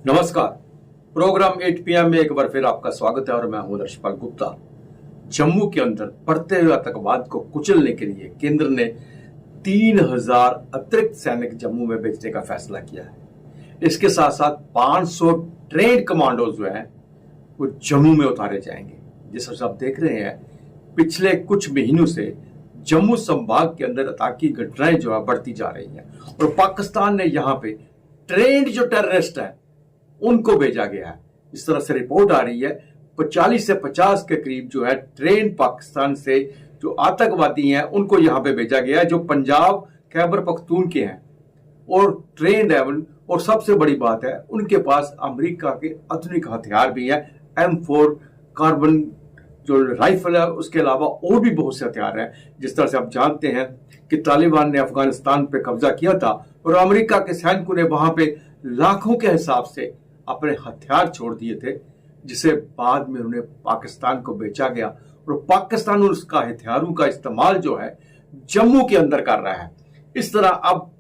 नमस्कार। Programme 8 PM में एक बार फिर आपका स्वागत है और मैं हूं दर्शपाल गुप्ता। जम्मू के अंदर बढ़ते हुए आतंकवाद को कुचलने के लिए केंद्र ने 3000 अतिरिक्त सैनिक जम्मू में भेजने का फैसला किया है। इसके साथ साथ 500 ट्रेन कमांडोज जो हैं वो जम्मू में उतारे जाएंगे। जिस तरह से आप देख रहे हैं, पिछले कुछ महीनों से जम्मू संभाग के अंदर आतंकी घटनाएं जो है बढ़ती जा रही हैं और पाकिस्तान ने यहाँ पे ट्रेंड जो टेररिस्ट है उनको भेजा गया है। इस तरह से रिपोर्ट आ रही है 40 से 50 के करीब जो है ट्रेन पाकिस्तान से जो आतंकवादी हैं उनको यहाँ पे भेजा गया है, जो पंजाब खैबर पख्तून के हैं और ट्रेन है। और सबसे बड़ी बात है, उनके पास अमेरिका के आधुनिक हथियार भी हैं। M4 कार्बन जो राइफल है, उसके अलावा और भी बहुत से हथियार हैं। जिस तरह से आप जानते हैं कि तालिबान ने अफगानिस्तान पे कब्जा किया था और अमेरिका के सैनिकों ने वहां पे लाखों के हिसाब से अपने हथियार छोड़ दिए थे, जिसे बाद में उन्हें पाकिस्तान को बेचा गया और पाकिस्तान उसका हथियारों का इस्तेमाल जो है जम्मू के अंदर कर रहा है। इस तरह अब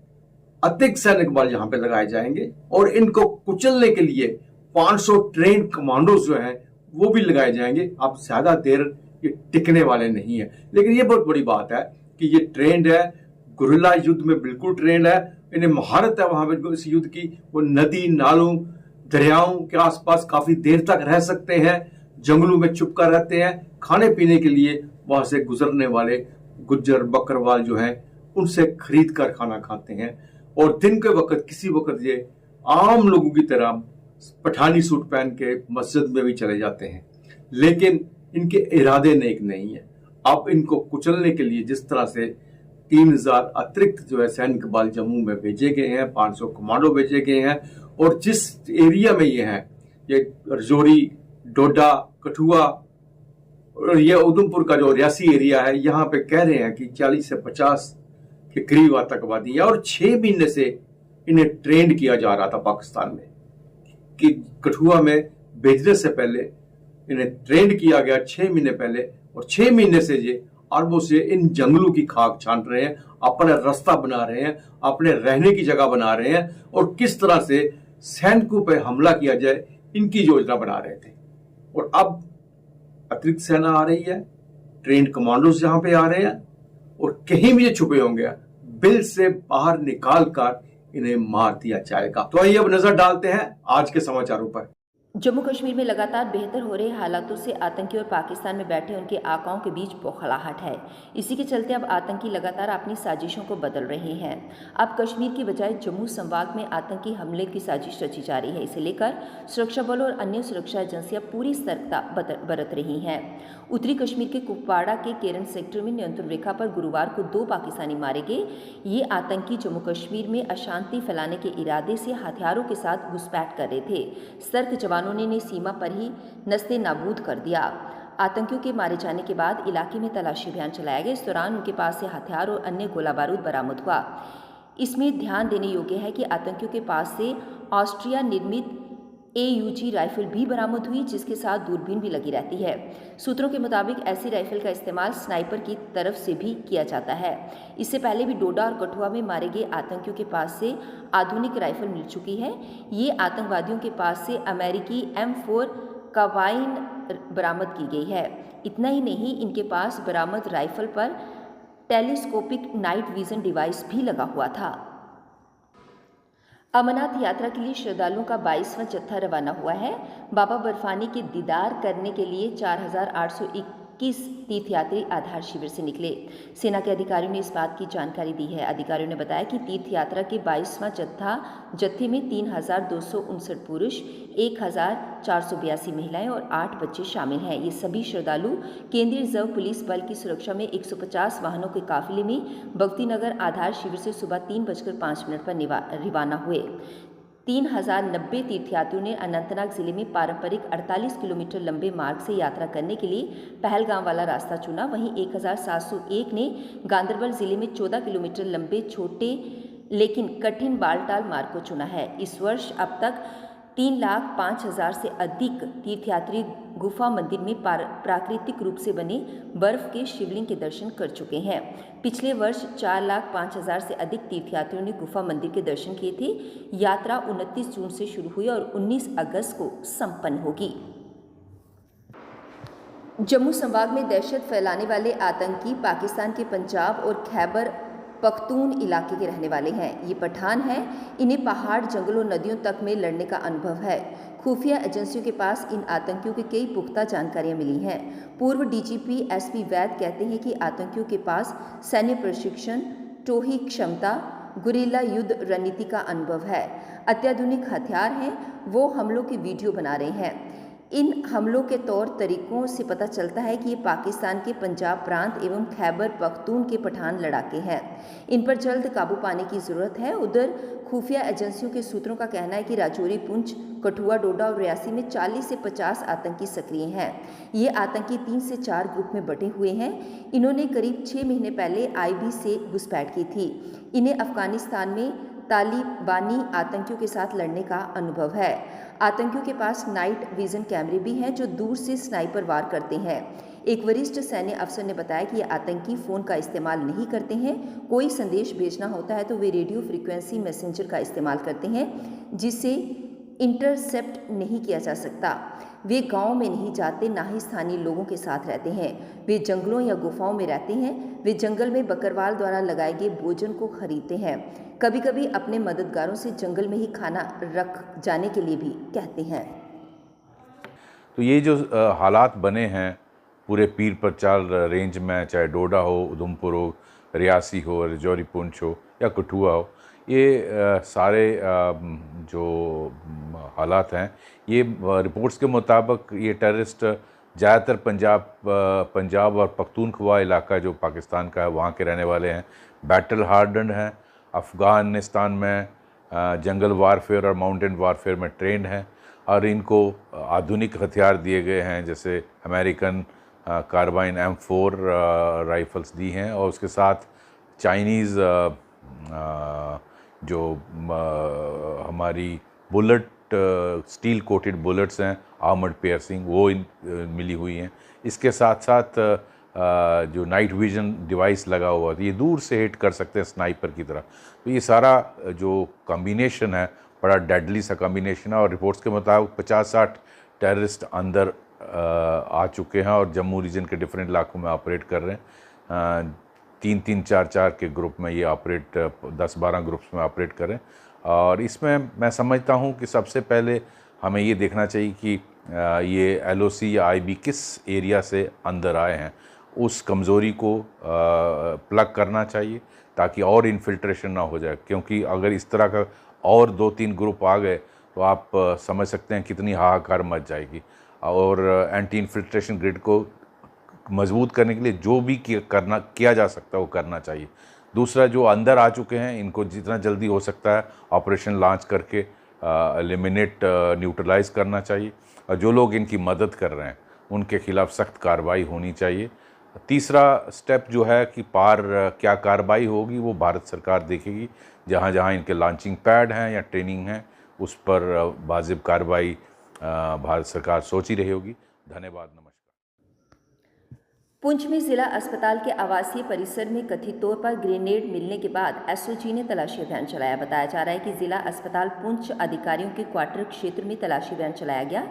अतिरिक्त सैनिक बल यहां पे लगाए जाएंगे और इनको कुचलने के लिए 500 ट्रेन कमांडोज जो हैं वो भी लगाए जाएंगे। अब ज्यादा देर ये टिकने वाले नहीं है, लेकिन ये बहुत बड़ी बात है कि ये ट्रेंड है, गुरिल्ला युद्ध में बिल्कुल ट्रेंड है, इन्हें महारत है वहां पे इस युद्ध की। वो नदी नालों दरियाओं के आसपास काफी देर तक रह सकते हैं, जंगलों में छुप कर रहते हैं। खाने पीने के लिए वहां से गुजरने वाले गुज्जर बकरवाल जो हैं उनसे खरीद कर खाना खाते हैं और दिन के वक्त किसी वक्त ये आम लोगों की तरह पठानी सूट पहन के मस्जिद में भी चले जाते हैं। लेकिन इनके इरादे नेक नहीं है। अब इनको कुचलने के लिए जिस तरह से 3000 अतिरिक्त जो है सैनिक बल जम्मू में भेजे गए हैं, 500 कमांडो भेजे गए हैं और जिस एरिया में ये हैं, ये रजौरी, डोडा, कठुआ और ये उधमपुर का जो रियासी एरिया है, यहाँ पे कह रहे हैं कि 40 से 50 के करीब आतंकवादी है और 6 महीने से इन्हें ट्रेंड किया जा रहा था पाकिस्तान में। कि कठुआ में भेजने से पहले इन्हें ट्रेंड किया गया 6 महीने पहले और 6 महीने से ये अरबों से इन जंगलों की खाक छान रहे हैं, अपना रास्ता बना रहे हैं, अपने रहने की जगह बना रहे हैं और किस तरह से सैनिकों पर हमला किया जाए इनकी योजना बना रहे थे। और अब अतिरिक्त सेना आ रही है, ट्रेंड कमांडोज यहां पे आ रहे हैं और कहीं भी ये छुपे होंगे बिल से बाहर निकाल कर इन्हें मार दिया जाएगा। तो आइए अब नजर डालते हैं आज के समाचारों पर। जम्मू कश्मीर में लगातार बेहतर हो रहे हालातों से आतंकी और पाकिस्तान में बैठे उनके आकाओं के बीच बौखलाहट है। इसी के चलते अब आतंकी लगातार अपनी साजिशों को बदल रहे हैं। अब कश्मीर की बजाय जम्मू संभाग में आतंकी हमले की साजिश रची जा रही है। इसे लेकर सुरक्षा बलों और अन्य सुरक्षा एजेंसियां पूरी सतर्कता बरत रही हैं। उत्तरी कश्मीर के कुपवाड़ा के केरन सेक्टर में नियंत्रण रेखा पर गुरुवार को 2 पाकिस्तानी मारे गए। ये आतंकी जम्मू कश्मीर में अशांति फैलाने के इरादे से हथियारों के साथ घुसपैठ कर रहे थे। सतर्क जवानों ने सीमा पर ही नस्ते नाबूद कर दिया। आतंकियों के मारे जाने के बाद इलाके में तलाशी अभियान चलाया गया। इस दौरान उनके पास से हथियार और अन्य गोला बारूद बरामद हुआ। इसमें ध्यान देने योग्य है कि आतंकियों के पास से ऑस्ट्रिया निर्मित AUG राइफल भी बरामद हुई, जिसके साथ दूरबीन भी लगी रहती है। सूत्रों के मुताबिक ऐसी राइफल का इस्तेमाल स्नाइपर की तरफ से भी किया जाता है। इससे पहले भी डोडा और कठुआ में मारे गए आतंकियों के पास से आधुनिक राइफल मिल चुकी है। ये आतंकवादियों के पास से अमेरिकी M4 कार्बाइन बरामद की गई है। इतना ही नहीं, इनके पास बरामद राइफल पर टेलीस्कोपिक नाइट विजन डिवाइस भी लगा हुआ था। अमरनाथ यात्रा के लिए श्रद्धालुओं का 22वां जत्था रवाना हुआ है। बाबा बर्फानी के दीदार करने के लिए 4821 तीर्थयात्री आधार शिविर से निकले। सेना के अधिकारियों ने इस बात की जानकारी दी है। अधिकारियों ने बताया कि तीर्थ यात्रा के 22वां जत्थे में 3259 पुरुष, 1482 महिलाएं और 8 बच्चे शामिल हैं। ये सभी श्रद्धालु केंद्रीय रिजर्व पुलिस बल की सुरक्षा में 150 वाहनों के काफिले में भक्ति नगर आधार शिविर से सुबह 3:05 पर रवाना हुए। 3090 तीर्थयात्रियों ने अनंतनाग जिले में पारंपरिक 48 किलोमीटर लंबे मार्ग से यात्रा करने के लिए पहलगाम वाला रास्ता चुना। वहीं 1701 ने गांदरबल जिले में 14 किलोमीटर लंबे छोटे लेकिन कठिन बालटाल मार्ग को चुना है। इस वर्ष अब तक 3,05,000 से अधिक तीर्थयात्री गुफा मंदिर में प्राकृतिक रूप से बने बर्फ के शिवलिंग के दर्शन कर चुके हैं। पिछले वर्ष 4,05,000 से अधिक तीर्थयात्रियों ने गुफा मंदिर के दर्शन किए थे। यात्रा 29 जून से शुरू हुई और 19 अगस्त को संपन्न होगी। जम्मू संभाग में दहशत फैलाने वाले आतंकी पाकिस्तान के पंजाब और खैबर पख्तून इलाके के रहने वाले हैं। ये पठान हैं। इन्हें पहाड़, जंगलों, नदियों तक में लड़ने का अनुभव है। खुफिया एजेंसियों के पास इन आतंकियों की कई पुख्ता जानकारियां मिली हैं। पूर्व डीजीपी एसपी वैद कहते हैं कि आतंकियों के पास सैन्य प्रशिक्षण, टोही क्षमता, गुरिल्ला युद्ध रणनीति का अनुभव है। अत्याधुनिक हथियार हैं। वो हमलों की वीडियो बना रहे हैं। इन हमलों के तौर तरीकों से पता चलता है कि ये पाकिस्तान के पंजाब प्रांत एवं खैबर पख्तून के पठान लड़ाके हैं। इन पर जल्द काबू पाने की जरूरत है। उधर खुफिया एजेंसियों के सूत्रों का कहना है कि राजौरी, पुंछ, कठुआ, डोडा और रियासी में 40 से 50 आतंकी सक्रिय हैं। ये आतंकी 3 से 4 ग्रुप में बटे हुए हैं। इन्होंने करीब 6 महीने पहले IB से घुसपैठ की थी। इन्हें अफगानिस्तान में तालिबानी आतंकियों के साथ लड़ने का अनुभव है। आतंकियों के पास नाइट विजन कैमरे भी हैं जो दूर से स्नाइपर वार करते हैं। एक वरिष्ठ सैन्य अफसर ने बताया कि ये आतंकी फ़ोन का इस्तेमाल नहीं करते हैं। कोई संदेश भेजना होता है तो वे रेडियो फ्रीक्वेंसी मैसेंजर का इस्तेमाल करते हैं जिसे इंटरसेप्ट नहीं किया जा सकता। वे गांव में नहीं जाते, ना ही स्थानीय लोगों के साथ रहते हैं। वे जंगलों या गुफाओं में रहते हैं। वे जंगल में बकरवाल द्वारा लगाए गए भोजन को खरीदते हैं। कभी कभी अपने मददगारों से जंगल में ही खाना रख जाने के लिए भी कहते हैं। तो ये जो हालात बने हैं पूरे पीर परचाल रेंज में, चाहे डोडा हो, उधमपुर हो, रियासी हो, राजौरी, पुंछ हो या कठुआ हो, ये सारे जो हालात हैं, ये रिपोर्ट्स के मुताबिक ये टेररिस्ट ज़्यादातर पंजाब और पख्तूनख्वा इलाका जो पाकिस्तान का है वहाँ के रहने वाले हैं। बैटल हार्डन हैं। अफ़गानिस्तान में जंगल वारफेयर और माउंटेन वारफेयर में ट्रेंड हैं और इनको आधुनिक हथियार दिए गए हैं, जैसे अमेरिकन कार्बाइन M4 राइफ़ल्स दी हैं और उसके साथ चाइनीज़ जो हमारी बुलेट स्टील कोटेड बुलेट्स हैं, आर्मर्ड पियर्सिंग, वो मिली हुई हैं। इसके साथ साथ जो नाइट विजन डिवाइस लगा हुआ था, ये दूर से हिट कर सकते हैं स्नाइपर की तरह। तो ये सारा जो कॉम्बिनेशन है बड़ा डेडली सा कॉम्बिनेशन है और रिपोर्ट्स के मुताबिक 50-60 टेररिस्ट अंदर आ चुके हैं और जम्मू रीजन के डिफरेंट इलाकों में ऑपरेट कर रहे हैं। 3-3, 4-4 के ग्रुप में ये ऑपरेट 10-12 ग्रुप्स में ऑपरेट करें। और इसमें मैं समझता हूँ कि सबसे पहले हमें ये देखना चाहिए कि ये LOC या IB किस एरिया से अंदर आए हैं, उस कमज़ोरी को प्लग करना चाहिए ताकि और इन्फिल्ट्रेशन ना हो जाए। क्योंकि अगर इस तरह का और 2-3 ग्रुप आ गए तो आप समझ सकते हैं कितनी हाहाकार मच जाएगी। और एंटी इन्फिल्ट्रेशन ग्रिड को मजबूत करने के लिए जो भी किया जा सकता है वो करना चाहिए। दूसरा, जो अंदर आ चुके हैं इनको जितना जल्दी हो सकता है ऑपरेशन लॉन्च करके एलिमिनेट, न्यूट्रलाइज करना चाहिए और जो लोग इनकी मदद कर रहे हैं उनके खिलाफ सख्त कार्रवाई होनी चाहिए। तीसरा स्टेप जो है कि क्या कार्रवाई होगी वो भारत सरकार देखेगी। जहाँ जहाँ इनके लॉन्चिंग पैड हैं या ट्रेनिंग है उस पर वाजिब कार्रवाई भारत सरकार सोच ही रही होगी। धन्यवाद, नमस्कार। पुंछ में जिला अस्पताल के आवासीय परिसर में कथित तौर पर ग्रेनेड मिलने के बाद SOG ने तलाशी अभियान चलाया। बताया जा रहा है कि जिला अस्पताल पुंछ अधिकारियों के क्वार्टर क्षेत्र में तलाशी अभियान चलाया गया।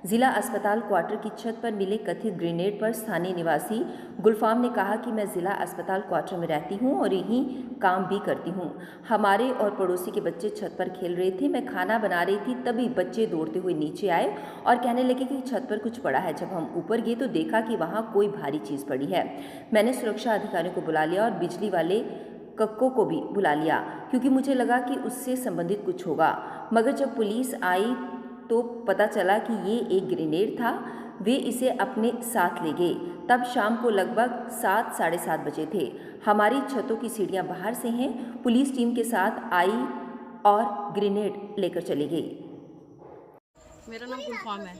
जिला अस्पताल क्वार्टर की छत पर मिले कथित ग्रेनेड पर स्थानीय निवासी गुलफाम ने कहा कि मैं जिला अस्पताल क्वार्टर में रहती हूं और यहीं काम भी करती हूं। हमारे और पड़ोसी के बच्चे छत पर खेल रहे थे। मैं खाना बना रही थी, तभी बच्चे दौड़ते हुए नीचे आए और कहने लगे कि छत पर कुछ पड़ा है। जब हम ऊपर गए तो देखा कि वहाँ कोई भारी चीज़ पड़ी है। मैंने सुरक्षा अधिकारियों को बुला लिया और बिजली वाले कक्को को भी बुला लिया क्योंकि मुझे लगा कि उससे संबंधित कुछ होगा। मगर जब पुलिस आई तो पता चला कि ये एक ग्रेनेड था। वे इसे अपने साथ ले गए। तब शाम को लगभग 7-7:30 बजे थे। हमारी छतों की सीढ़ियां बाहर से हैं। पुलिस टीम के साथ आई और ग्रेनेड लेकर चली गई। मेरा नाम गुलफाम है।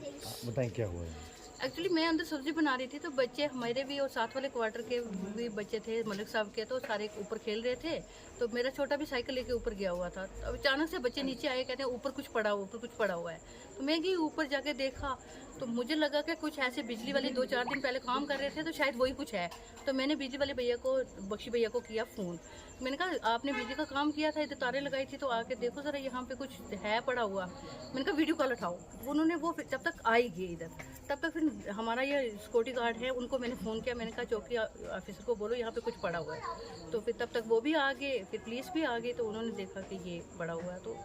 बताएं क्या हुआ है? एक्चुअली मैं अंदर सब्जी बना रही थी तो बच्चे हमारे भी और साथ वाले क्वार्टर के भी बच्चे थे, मलिक साहब के, तो सारे ऊपर खेल रहे थे। तो मेरा छोटा भी साइकिल लेके ऊपर गया हुआ था। अब अचानक से बच्चे नीचे आए, कहते हैं ऊपर कुछ पड़ा हुआ है। तो मैं गई ऊपर, जाके देखा तो मुझे लगा कि कुछ ऐसे बिजली वाले 2-4 दिन पहले काम कर रहे थे, तो शायद वही कुछ है। तो मैंने बिजली वाले भैया को, बख्शी भैया को किया फ़ोन। मैंने कहा आपने बिजली का काम किया था, इधर तारें लगाई थी, तो आके देखो ज़रा यहाँ पे कुछ है पड़ा हुआ। मैंने कहा वीडियो कॉल उठाओ। उन्होंने वो जब तक आएगी इधर, तब तक फिर हमारा ये सिक्योरिटी गार्ड है, उनको मैंने फ़ोन किया। मैंने कहा चौकी ऑफिसर को बोलो यहाँ पे कुछ पड़ा हुआ है। तो फिर तब तक वो भी आ गए, फिर पुलिस भी आ गई। तो उन्होंने देखा कि ये पड़ा हुआ है, तो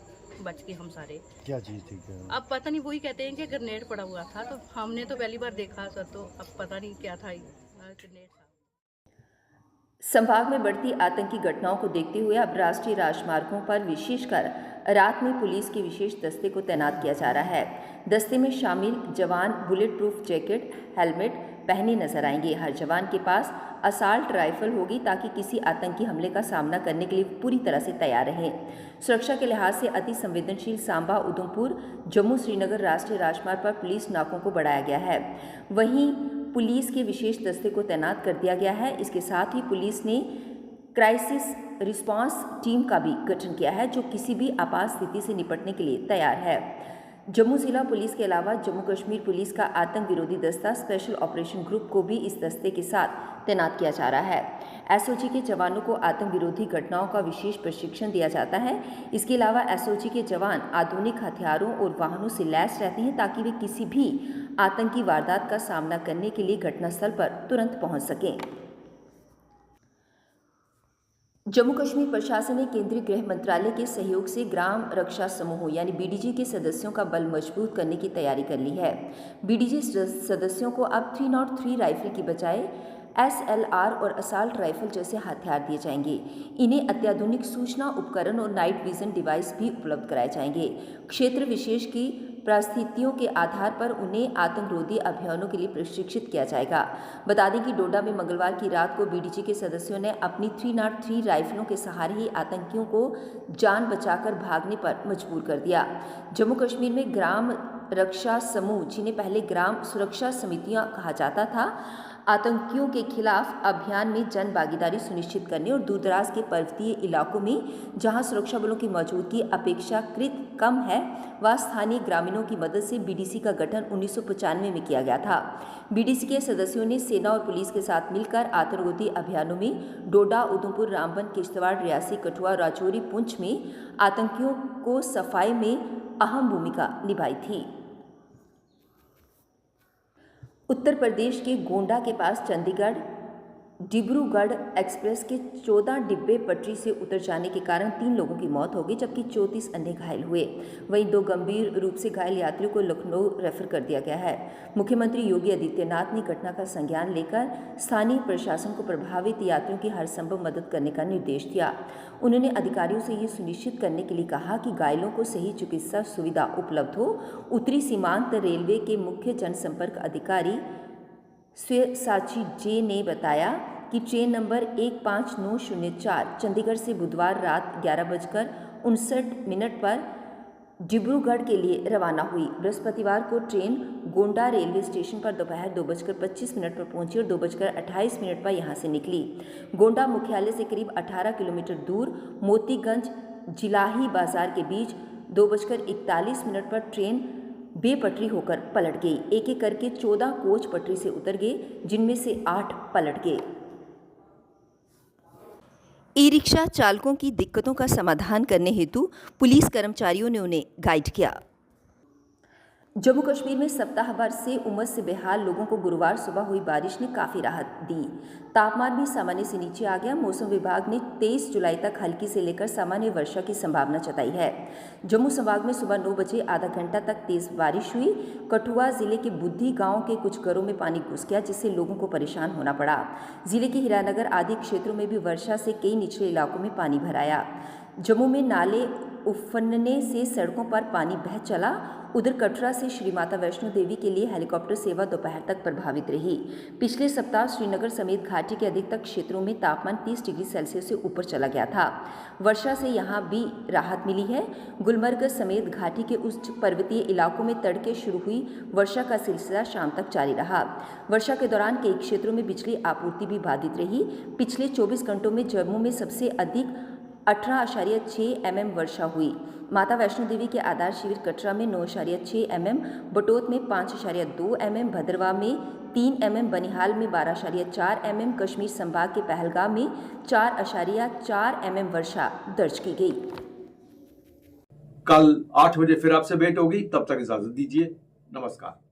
बच गए हम सारे। क्या चीज़ थी क्या? अब पता नहीं, वही कहते हैं कि ग्रेनेड पड़ा हुआ था, तो हमने तो पहली बार देखा सर, तो अब पता नहीं क्या था, ग्रेनेड था। संभाग में बढ़ती आतंकी घटनाओं को देखते हुए अब राष्ट्रीय राजमार्गों पर विशेषकर रात में पुलिस के विशेष दस्ते को तैनात किया जा रहा है। दस्ते में शामिल जवान बुलेट प्रूफ जैकेट, हेलमेट पहने नजर आएंगे। हर जवान के पास असाल्ट राइफल होगी ताकि किसी आतंकी हमले का सामना करने के लिए पूरी तरह से तैयार रहें। सुरक्षा के लिहाज से अति संवेदनशील सांबा उधमपुर जम्मू श्रीनगर राष्ट्रीय राजमार्ग पर पुलिस नाकों को बढ़ाया गया है। वहीं पुलिस के विशेष दस्ते को तैनात कर दिया गया है। इसके साथ ही पुलिस ने क्राइसिस रिस्पांस टीम का भी गठन किया है, जो किसी भी आपात स्थिति से निपटने के लिए तैयार है। जम्मू जिला पुलिस के अलावा जम्मू कश्मीर पुलिस का आतंक विरोधी दस्ता स्पेशल ऑपरेशन ग्रुप को भी इस दस्ते के साथ तैनात किया जा रहा है। एसओजी के जवानों को आतंक विरोधी घटनाओं का विशेष प्रशिक्षण दिया जाता है। इसके अलावा एसओजी के जवान आधुनिक हथियारों और वाहनों से लैस रहते हैं ताकि वे किसी भी आतंकी वारदात का सामना करने के लिए घटनास्थल पर तुरंत पहुंच सकें। जम्मू कश्मीर प्रशासन ने केंद्रीय गृह मंत्रालय के सहयोग से ग्राम रक्षा समूह यानी बीडीजी के सदस्यों का बल मजबूत करने की तैयारी कर ली है। बीडीजी सदस्यों को अब 303 राइफल की बजाय SLR और असाल्ट राइफल जैसे हथियार दिए जाएंगे। इन्हें अत्याधुनिक सूचना उपकरण और नाइट विजन डिवाइस भी उपलब्ध कराए जाएंगे। क्षेत्र विशेष की परिस्थितियों के आधार पर उन्हें आतंकरोधी अभियानों के लिए प्रशिक्षित किया जाएगा। बता दें कि डोडा में मंगलवार की रात को बीडीजी के सदस्यों ने अपनी 303 राइफलों के सहारे ही आतंकियों को जान बचाकर भागने पर मजबूर कर दिया। जम्मू कश्मीर में ग्राम रक्षा समूह, जिन्हें पहले ग्राम सुरक्षा समितियां कहा जाता था, आतंकियों के खिलाफ अभियान में जन भागीदारी सुनिश्चित करने और दूरदराज के पर्वतीय इलाकों में जहां सुरक्षा बलों की मौजूदगी अपेक्षाकृत कम है, वहां स्थानीय ग्रामीणों की मदद से बीडीसी का गठन 1995 में किया गया था। बीडीसी के सदस्यों ने सेना और पुलिस के साथ मिलकर आतंकरोधी अभियानों में डोडा, उधमपुर, रामबन, किश्तवाड़, रियासी, कठुआ, राजौरी, पुंछ में आतंकियों को सफाई में अहम भूमिका निभाई थी। उत्तर प्रदेश के गोंडा के पास चंडीगढ़ डिब्रूगढ़ एक्सप्रेस के 14 डिब्बे पटरी से उतर जाने के कारण 3 लोगों की मौत हो गई, जबकि 34 अन्य घायल हुए। वहीं 2 गंभीर रूप से घायल यात्रियों को लखनऊ रेफर कर दिया गया है। मुख्यमंत्री योगी आदित्यनाथ ने घटना का संज्ञान लेकर स्थानीय प्रशासन को प्रभावित यात्रियों की हर संभव मदद करने का निर्देश दिया। उन्होंने अधिकारियों से ये सुनिश्चित करने के लिए कहा कि घायलों को सही चिकित्सा सुविधा उपलब्ध हो। उत्तरी सीमांत रेलवे के मुख्य जनसंपर्क अधिकारी साची जे ने बताया कि ट्रेन नंबर 15904 चंडीगढ़ से बुधवार रात 11:59 पर डिब्रूगढ़ के लिए रवाना हुई। बृहस्पतिवार को ट्रेन गोंडा रेलवे स्टेशन पर दोपहर 2:25 पर पहुंची और 2:28 पर यहां से निकली। गोंडा मुख्यालय से करीब 18 किलोमीटर दूर मोतीगंज जिलाही बाजार के बीच 2:41 पर ट्रेन बेपटरी होकर पलट गई। एक एक करके 14 कोच पटरी से उतर गए, जिनमें से 8 पलट गए। ई रिक्शा चालकों की दिक्कतों का समाधान करने हेतु पुलिस कर्मचारियों ने उन्हें गाइड किया। जम्मू कश्मीर में सप्ताह भर से उमस से बेहाल लोगों को गुरुवार सुबह हुई बारिश ने काफ़ी राहत दी। तापमान भी सामान्य से नीचे आ गया। मौसम विभाग ने 23 जुलाई तक हल्की से लेकर सामान्य वर्षा की संभावना जताई है। जम्मू संभाग में सुबह 9 बजे आधा घंटा तक तेज बारिश हुई। कठुआ जिले के बुद्धि गांव के कुछ घरों में पानी घुस गया, जिससे लोगों को परेशान होना पड़ा। जिले के हीरानगर आदि क्षेत्रों में भी वर्षा से कई निचले इलाकों में पानी भर आया। जम्मू में नाले उफनने से सड़कों पर पानी बह चला। उधर कटरा से श्री माता वैष्णो देवी के लिए हेलीकॉप्टर सेवा दोपहर तक प्रभावित रही। पिछले सप्ताह श्रीनगर समेत घाटी के अधिकतर क्षेत्रों में तापमान 30 डिग्री सेल्सियस से ऊपर चला गया था। वर्षा से यहां भी राहत मिली है। गुलमर्ग समेत घाटी के उच्च पर्वतीय इलाकों में तड़के शुरू हुई वर्षा का सिलसिला शाम तक जारी रहा। वर्षा के दौरान कई क्षेत्रों में बिजली आपूर्ति भी बाधित रही। पिछले 24 घंटों में जम्मू में सबसे अधिक 18.6 mm वर्षा हुई। माता वैष्णो देवी के आधार शिविर कटरा में 9.6 mm, बटोत में 5.2 mm, भद्रवाह में 3 mm, बनिहाल में 12.4 mm, कश्मीर संभाग के पहलगाम में 4.4 mm वर्षा दर्ज की गई। कल 8 बजे फिर आपसे भेंट होगी, तब तक इजाजत दीजिए। नमस्कार।